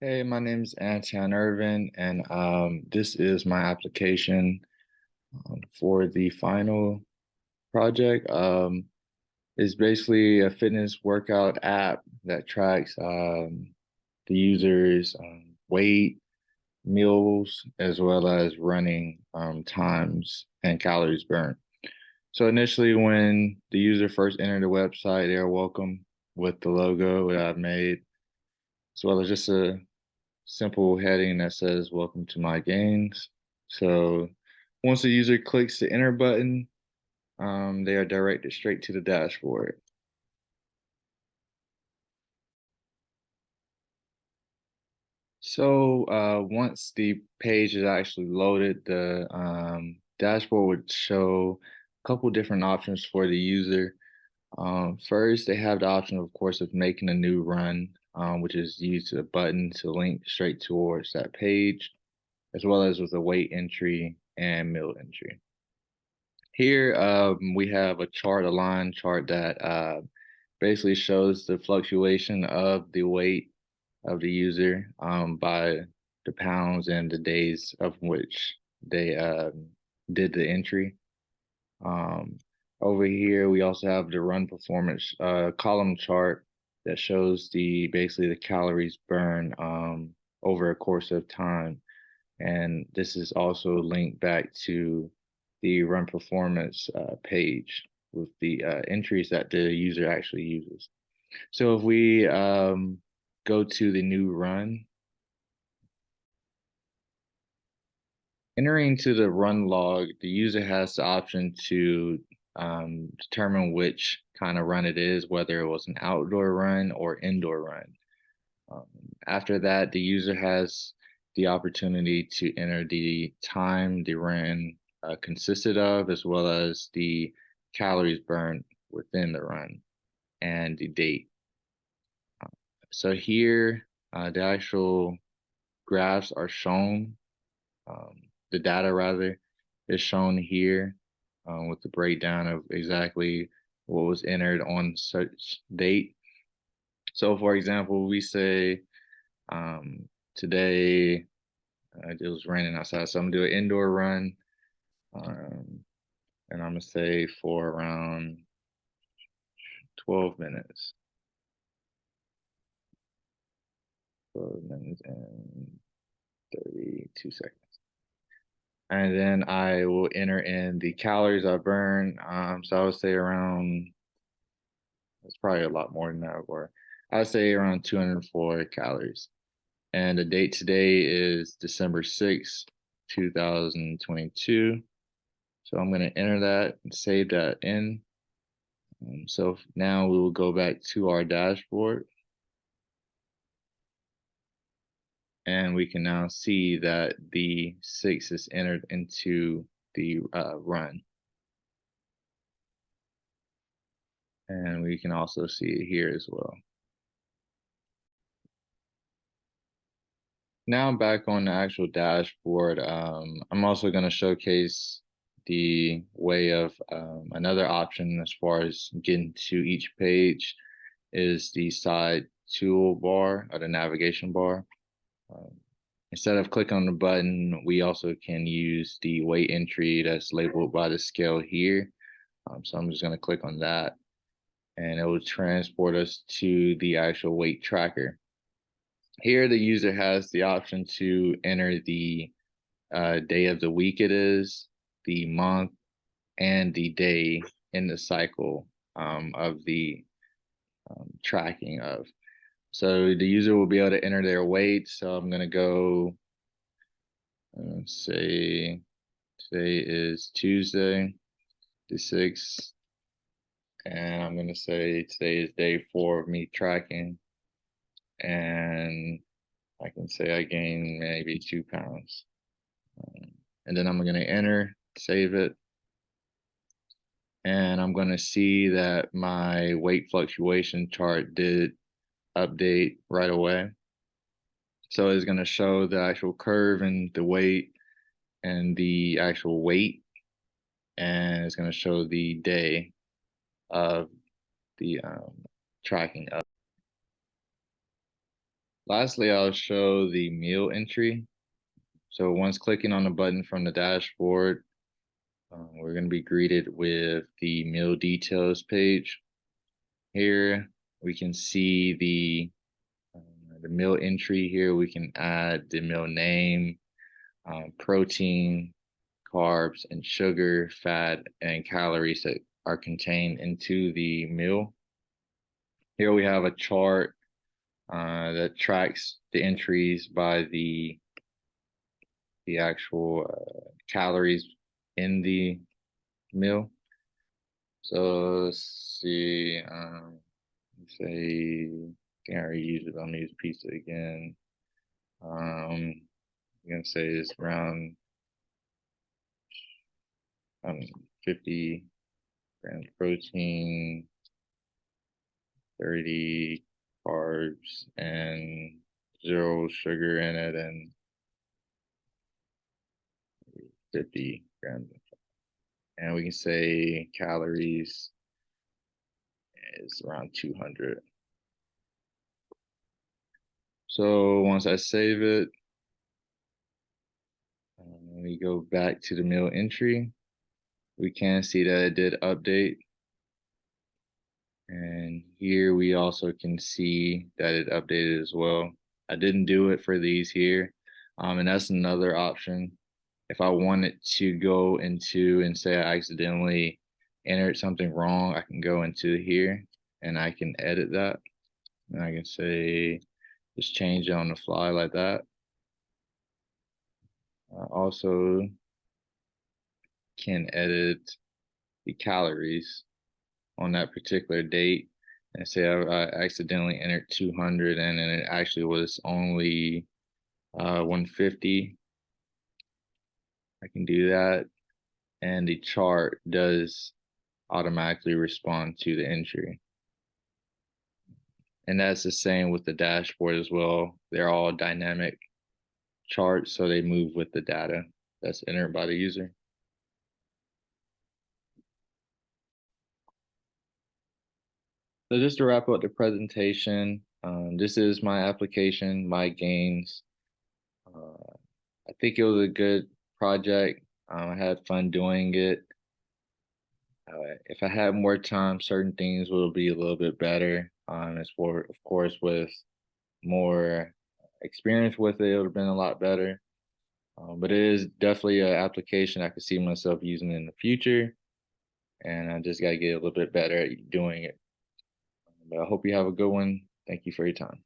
Hey, my name is Anton Irvin, and this is my application for the final project. It's basically a fitness workout app that tracks the user's weight, meals, as well as running times and calories burned. So initially, when the user first entered the website, they are welcome with the logo that I've made, as well as just a simple heading that says welcome to my gains. So once the user clicks the enter button, they are directed straight to the dashboard. So once the page is actually loaded, the dashboard would show a couple different options for the user. First, they have the option, of course, of making a new run, which is used a button to link straight towards that page, as well as with a weight entry and meal entry. Here, we have a chart, a line chart that basically shows the fluctuation of the weight of the user by the pounds and the days of which they did the entry. Um, Over here, we also have the run performance column chart that shows the basically the calories burned over a course of time. And this is also linked back to the run performance page with the entries that the user actually uses. So if we go to the new run, entering to the run log, the user has the option to determine which kind of run it is, whether it was an outdoor run or indoor run. Um, After that, the user has the opportunity to enter the time the run consisted of, as well as the calories burned within the run and the date. So here, the actual graphs are shown. The data, rather, is shown here with the breakdown of exactly what was entered on such date. So, for example, we say today it was raining outside, so I'm gonna do an indoor run, um, and I'm gonna say for around 12 minutes, 12 minutes and 32 seconds. And then I will enter in the calories I burn. So I would say around, it's probably a lot more than that, or I would say around 204 calories. And the date today is December 6th, 2022. So I'm going to enter that and save that in. So now we will go back to our dashboard, and we can now see that the 6 is entered into the run. And we can also see it here as well. Now I'm back on the actual dashboard. I'm also going to showcase the way of another option as far as getting to each page is the side toolbar or the navigation bar. Um, Instead of clicking on the button, we also can use the weight entry that's labeled by the scale here. So I'm just going to click on that, and it will transport us to the actual weight tracker. Here, the user has the option to enter the day of the week it is, the month, and the day in the cycle of the tracking of. So the user will be able to enter their weight. So I'm going to go, say today is Tuesday, the 6th, and I'm going to say today is day 4 of me tracking. And I can say I gained maybe 2 pounds. And then I'm going to enter, save it, and I'm going to see that my weight fluctuation chart did update right away. So it's going to show the actual curve and the weight and the actual weight, and it's going to show the day of the tracking of. Lastly, I'll show the meal entry. So once clicking on the button from the dashboard, we're going to be greeted with the meal details page. Here we can see the meal entry. Here we can add the meal name, protein, carbs, and sugar, fat, and calories that are contained into the meal. Here we have a chart that tracks the entries by the actual calories in the meal. So let's see. Say, I think I already used it. I'm gonna use pizza again. I'm gonna say it's around 50 grams protein, 30 carbs, and 0 sugar in it, and 50 grams. And we can say calories is around 200. So once I save it, we go back to the meal entry. We can see that it did update. And here we also can see that it updated as well. I didn't do it for these here. And that's another option. If I wanted to go into and say I accidentally entered something wrong, I can go into here and I can edit that. And I can say, just change it on the fly like that. I also can edit the calories on that particular date and say I accidentally entered 200 and then it actually was only 150. I can do that. And the chart does automatically respond to the entry. And that's the same with the dashboard as well. They're all dynamic charts, so they move with the data that's entered by the user. So just to wrap up the presentation, this is my application, my gains. Uh, I think it was a good project. I had fun doing it. If I had more time, certain things will be a little bit better. As for, of course, with more experience with it, it would have been a lot better. But it is definitely an application I could see myself using in the future, and I just got to get a little bit better at doing it. But I hope you have a good one. Thank you for your time.